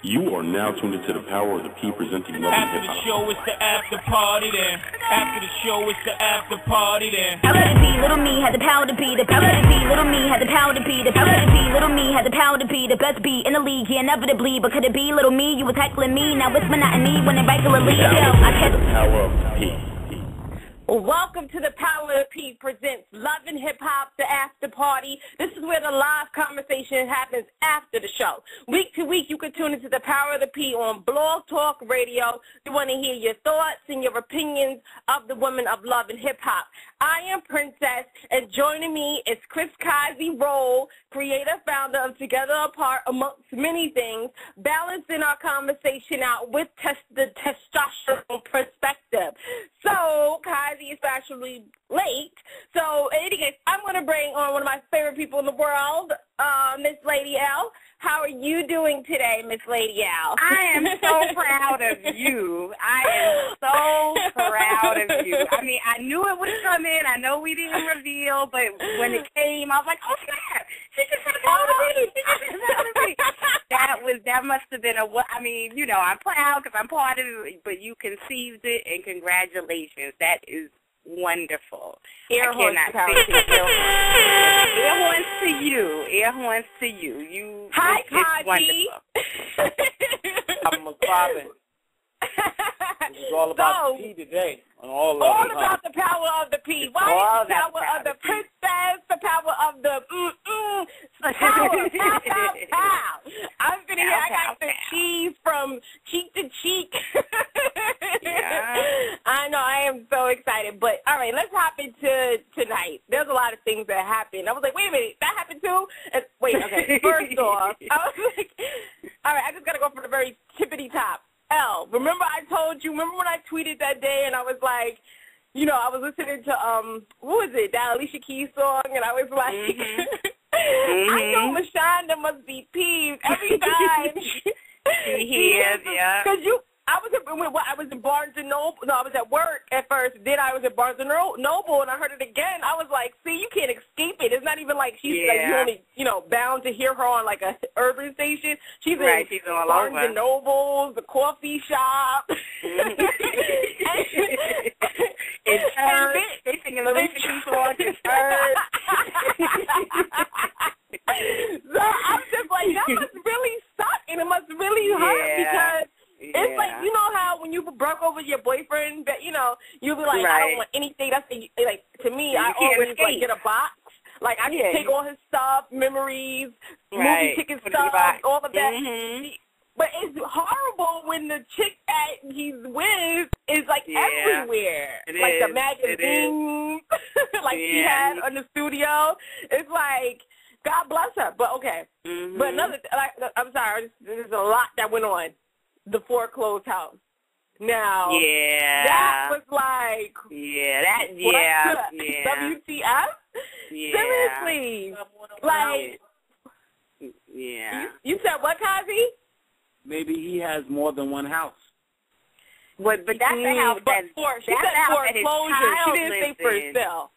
You are now tuned into the Power of the P presenting Love and After Hip the Hop. show, it's the after party then. After the show, it's the after party then. How could it be? Little me had the power to be the. How could it be? Little me had the power to be the. How could it be? Little me had the power to be the best beat in the league, yeah, inevitably. But could it be little me? You was heckling me. Now it's monotony when it regularly. Yo, I kept. Power of the P. Welcome to the Power of the P presents Love and Hip Hop, the after party. This is where the live conversation happens after the show. Week to week, you can tune into the Power of the P on Blog Talk Radio. We want to hear your thoughts and your opinions of the women of love and hip hop. I am Princess, and joining me is Chris Kazi Roll, creator, founder of Together Apart, amongst many things, balancing our conversation out with the testosterone perspective. So, Kazi is actually late. So, in any case, I'm going to bring on one of my favorite people in the world, Miss Lady L. How are you doing today, Miss Lady L? I am so proud of you. I am so proud of you. I mean, I knew it would come in. I know we didn't reveal, but when it came, I was like, oh, snap. She just had a power to be. She just had a power to be. That must have been I mean, you know, I'm proud because I'm part of it, but you conceived it, and congratulations. That is wonderful. Air horns to you. Air horns to you. You. Hi, it's Kazi. Wonderful. I'm McFarlane. This is all about the P today. All about the power of the P. Why is the power of the princess, the power of the power, pow. I'm going to hear I got the cheese from cheek to cheek. Yeah. I know, I am so excited. But, all right, let's hop into tonight. There's a lot of things that happened. I was like, wait a minute, that happened too? And, wait, okay, first off, I was like, all right, I just got to go for the very tippity top. L, remember when I tweeted that day and I was like, you know, I was listening to, what was it, that Alicia Keys song, and I was like, I know Mashonda must be peeved every time she hears, yeah. Because I was in Barnes and Noble. No, I was at work at first. Then I was at Barnes and Noble, and I heard it again. I was like, see, you can't escape it. It's not even like she's like you only, you know, bound to hear her on like a urban station. She's in she's all Barnes over. and Nobles, the coffee shop. It's her. They singing Alicia Keys song. It's her. So I'm just like, that must really suck, and it must really hurt because. It's like, you know how when you broke over your boyfriend, that, you know, you'll be like, I don't want anything. That's like, to me, I always like get a box. Like, I can take all his stuff, memories, movie ticket stuff, all of that. But it's horrible when the chick that he's with is, like, everywhere. Like the magazine, like she had on the studio. It's like, God bless her. But, okay. But another, I'm sorry, there's a lot that went on. The foreclosed house. Now, that was like, WTF? Seriously. Like, you said what, Kazi? Maybe he has more than one house. But that's the house that she said foreclosure. She didn't say for sale.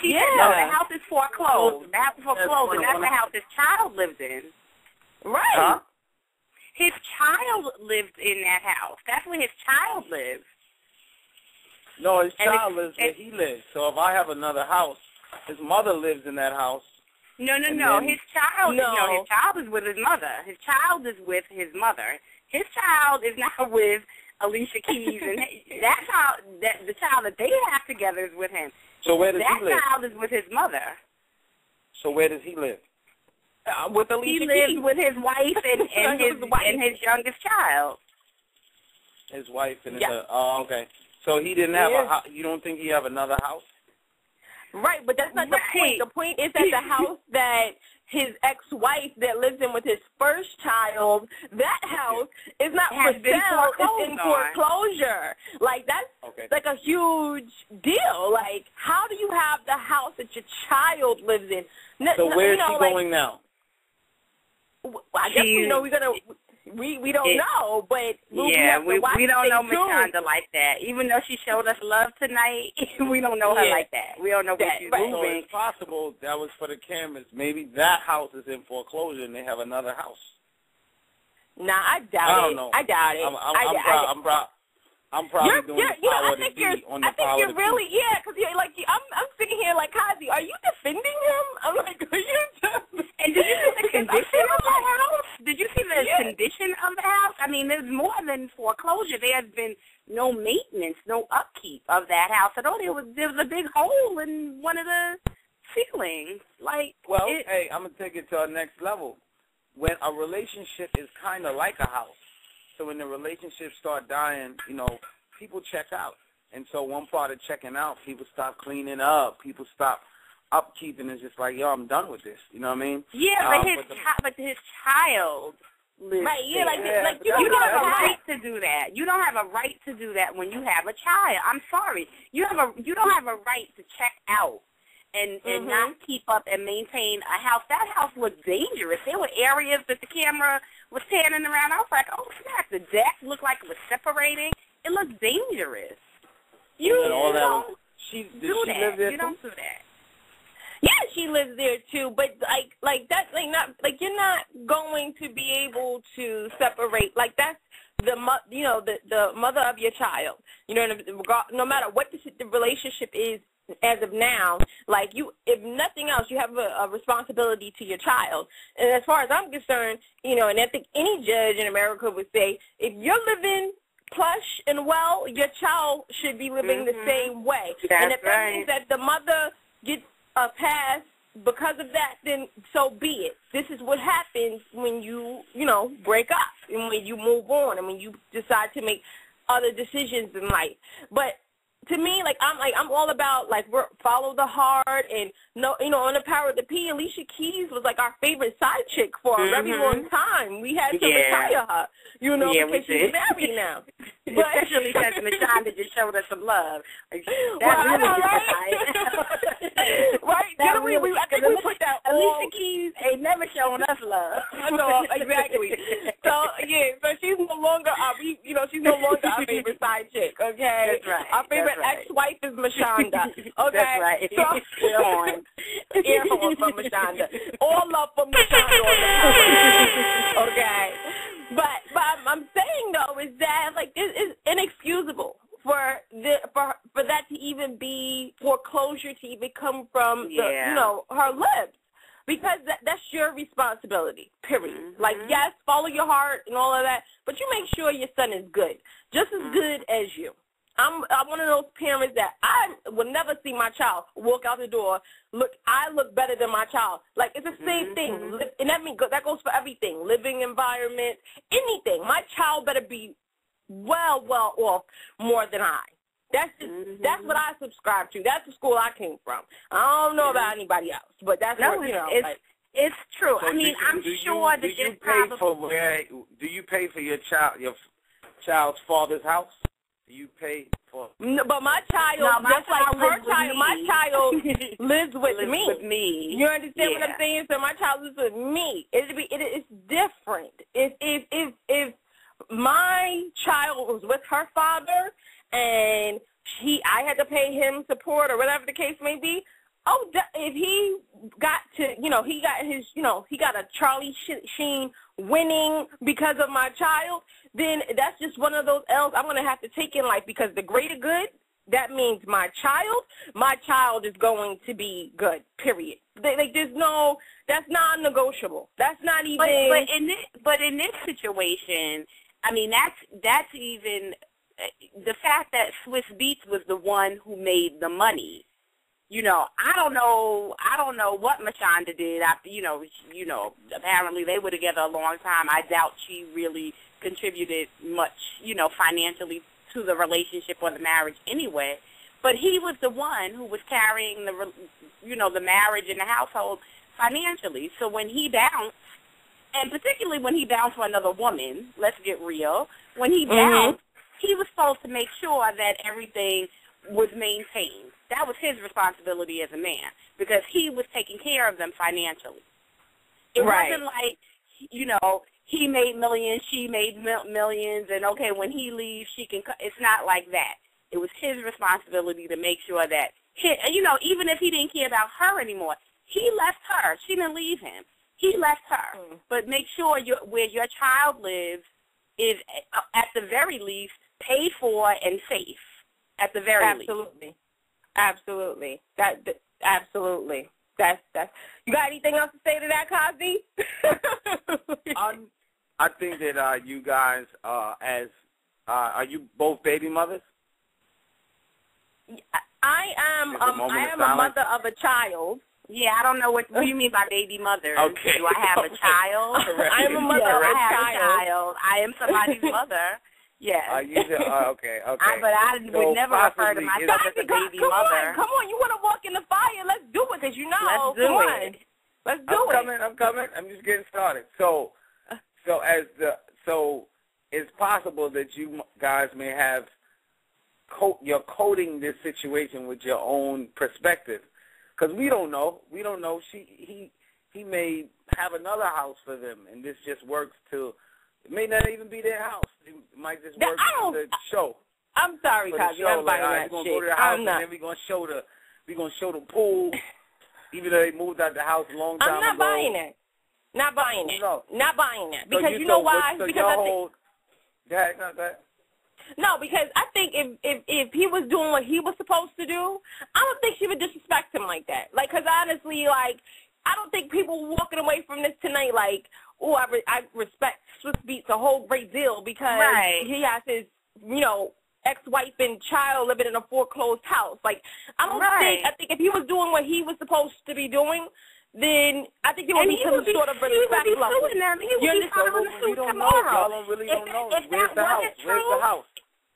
No, the house is foreclosed. The house is foreclosed, and that's the house his child lives in. Right. Huh? His child lived in that house. That's where his child lives. No, his child lives where he lives. So if I have another house, his mother lives in that house. No. His child. No, his child is with his mother. His child is with his mother. His child is not with Alicia Keys, and that's how the child that they have together is with him. So where does he live? That child is with his mother. So where does he live? With Alicia He lives Keys. with his wife and his youngest child. His wife and his okay. So he didn't have a house. You don't think he have another house? Right, but that's not the point. The point is that the house that his ex-wife that lives in with his first child, that house is not for sale. It's in foreclosure. Like, that's like a huge deal. Like, how do you have the house that your child lives in? So where is she going now? I guess we know we're gonna. We don't know, but we don't know Mashonda like that. Even though she showed us love tonight, we don't know her like that. We don't know where she's moving. So it's possible that was for the cameras. Maybe that house is in foreclosure and they have another house. Nah, I doubt it. I don't know. I doubt it. I'm probably doing the power to be on the power to be. Really, yeah, because I'm sitting here like, Kazi, are you defending him? I'm like, are you just... And did you see the condition of the house? Did you see the condition of the house? I mean, there's more than foreclosure. There has been no maintenance, no upkeep of that house at all. There was a big hole in one of the ceilings. Hey, I'm going to take it to our next level. When a relationship is kind of like a house, so when the relationships start dying, people check out. And so one part of checking out, people stop cleaning up, people stop upkeeping. It's just like, yo, I'm done with this. You know what I mean? Yeah, but his child lives there. You don't have a right to do that. You don't have a right to do that when you have a child. I'm sorry. You don't have a right to check out and not keep up and maintain a house. That house looked dangerous. There were areas that the camera was panning around. I was like, oh, snap. The deck looked like it was separating. It looked dangerous. You don't do that. You don't do that. Yeah, she lives there too, but you're not going to be able to separate. Like that's the mother of your child. No matter what the relationship is as of now, if nothing else, you have a responsibility to your child. And as far as I'm concerned, and I think any judge in America would say, if you're living plush and well, your child should be living the same way. And if that means that the mother gets a pass because of that, then so be it. This is what happens when you break up and when you move on and when you decide to make other decisions in life. But to me, I'm all about follow the heart and on the Power of the P. Alicia Keys was our favorite side chick for a very long time. We had to retire her, because she's married now. But especially since Mashonda just showed us some love. Right? I think we put that Alicia Keys ain't never showing us love. I know, exactly. So she's no longer she's no longer our favorite side chick. Okay, that's right. Our favorite ex-wife is Mashonda. Okay, that's right. So, ear horn from Mashonda. All love from Mashonda on the okay. But I'm saying though is that it is inexcusable for that to even be foreclosure to even come from her lips. Because that's your responsibility, period. Yes, follow your heart and all of that, but you make sure your son is good, just as good as you. I'm one of those parents that I would never see my child walk out the door. I look better than my child. It's the same thing, and that goes for everything, living environment, anything. My child better be well off more than I. That's that's what I subscribe to. That's the school I came from. I don't know about anybody else, but that's it's true. So I'm sure that there's probably... Do you pay for your child's father's house? Do you pay for? No, but my child, my child lives with me. With me. You understand what I'm saying? So my child lives with me. It's different. If my child was with her father and I had to pay him support or whatever the case may be. If he got to, he got a Charlie Sheen winning because of my child, then that's just one of those L's I'm going to have to take in life, because the greater good, that means my child is going to be good, period. That's non-negotiable. That's not even. But in this situation, that's even the fact that Swiss Beats was the one who made the money. I don't know what Mashonda did after, apparently they were together a long time. I doubt she really contributed much, financially to the relationship or the marriage anyway. But he was the one who was carrying the marriage and the household financially. So when he bounced, and particularly when he bounced for another woman, let's get real, when he bounced, he was supposed to make sure that everything was maintained. That was his responsibility as a man, because he was taking care of them financially. It wasn't like, he made millions, she made millions, and okay, when he leaves, she can. It's not like that. It was his responsibility to make sure that, even if he didn't care about her anymore, he left her. She didn't leave him. he left her. But make sure where your child lives is, at the very least, paid for and safe. At the very least. Absolutely. Absolutely. That's. You got anything else to say to that, Cosby? I think that you guys, are you both baby mothers? I am a mother of a child. Yeah, I don't know what you mean by baby mother. Okay. Do I have a child? I am a mother of a child. I am somebody's mother. Yes. Okay. But I would never refer to myself as a baby mother. Come on, you want to walk in the fire? Let's do it, because you know. Let's do it. Let's do it. I'm coming. I'm just getting started. So it's possible that you guys may have you're coding this situation with your own perspective, because we don't know. He may have another house for them, and this just works to. It may not even be their house. It might just work for the show. I'm sorry, Cosby. I'm buying that we're gonna shit. go to the house, and then we're gonna show the pool, even though they moved out the house a long time ago. I'm not buying it. Not buying it. No. Not buying it. Because you know why? Because I think. No, because I think if he was doing what he was supposed to do, I don't think she would disrespect him like that. Like, because honestly, like, I don't think people walking away from this tonight like, oh, I respect Swiss Beats a whole great deal because he has his, ex-wife and child living in a foreclosed house. Like, I think if he was doing what he was supposed to be doing, then I think there would be some sort of respect level. He would be filing a suit tomorrow. Y'all really don't know. Where's the house?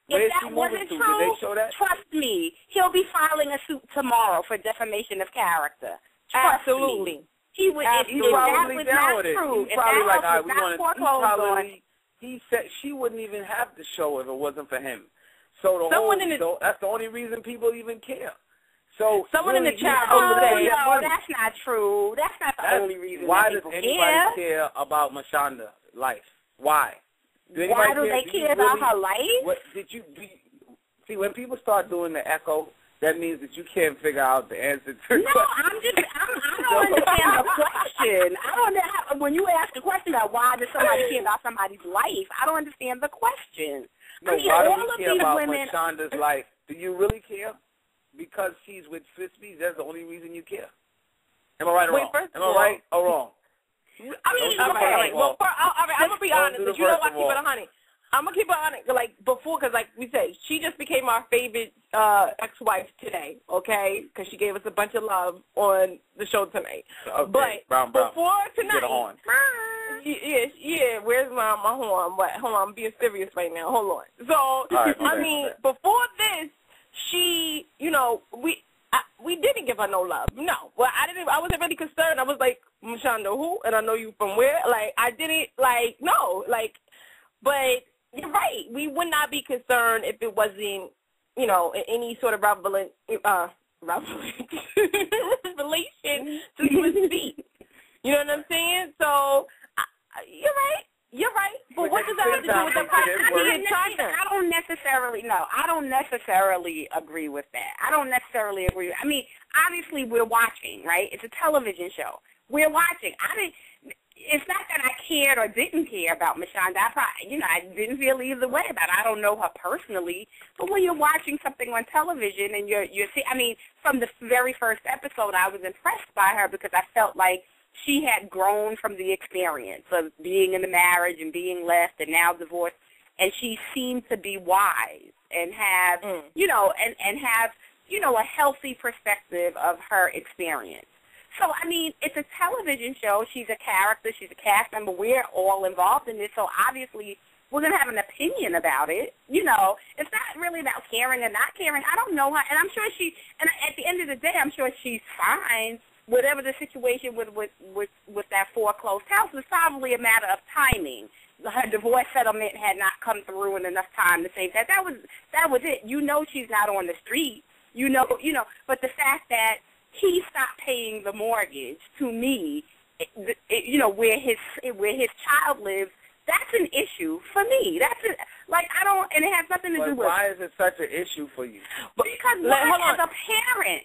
Where's she moving to? Did they show that? Trust me, he'll be filing a suit tomorrow for defamation of character. Absolutely. He would. He's probably down with it. He's probably like, all right, we want to. He said she wouldn't even have the show if it wasn't for him. So that's the only reason people even care. So someone in the chat room today. No, that's not true. That's not the only reason. Why does anybody care about Mashanda's life? Why? Why do they care about her life? What did you see when people start doing the echo? That means that you can't figure out the answer to the question. I don't understand the question. I don't know when you ask the question about why does somebody care about somebody's life, I don't understand the question. No, why do you care about Mashanda's life? Do you really care? Because she's with Swiss Beats, that's the only reason you care. Am I right or wrong? Am I right or wrong? I mean, okay. Well, I'm going to be honest, but you know what? Keep it 100. I'm going to keep it honest, like, before, because, like we say, she just became our favorite ex-wife today, okay? Because she gave us a bunch of love on the show tonight. Okay. But before tonight, get a horn. Yeah, where's my horn? Hold on, I'm being serious right now. Hold on. So, right, I mean, before this, she, we didn't give her no love. No. Well, I wasn't really concerned. I was like, Mashanda, who? And I know you from where? Like, I didn't, like, no. Like, but you're right. We would not be concerned if it wasn't, any sort of relation to Swiss Beats. You know what I'm saying? So, you're right. But what does that have to do with the property in China? I don't necessarily agree with that. I don't necessarily agree. I mean, obviously we're watching, right? It's a television show. We're watching. It's not that I cared or didn't care about Mashanda. I didn't feel either way about it. I don't know her personally. But when you're watching something on television and you're from the very first episode, I was impressed by her because I felt like she had grown from the experience of being in the marriage and being left and now divorced, and she seemed to be wise and have, and have, a healthy perspective of her experience. So, I mean, it's a television show. She's a character. She's a cast member. We're all involved in this, so obviously we're going to have an opinion about it. It's not really about caring or not caring. I don't know her, and I'm sure and at the end of the day, I'm sure she's fine. Whatever the situation with that foreclosed house was probably a matter of timing. Her divorce settlement had not come through in enough time to save that. That was it. She's not on the street. But the fact that he stopped paying the mortgage, to me, where his child lives, that's an issue for me. And it has nothing to do with. Why is it such an issue for you? Because as a parent,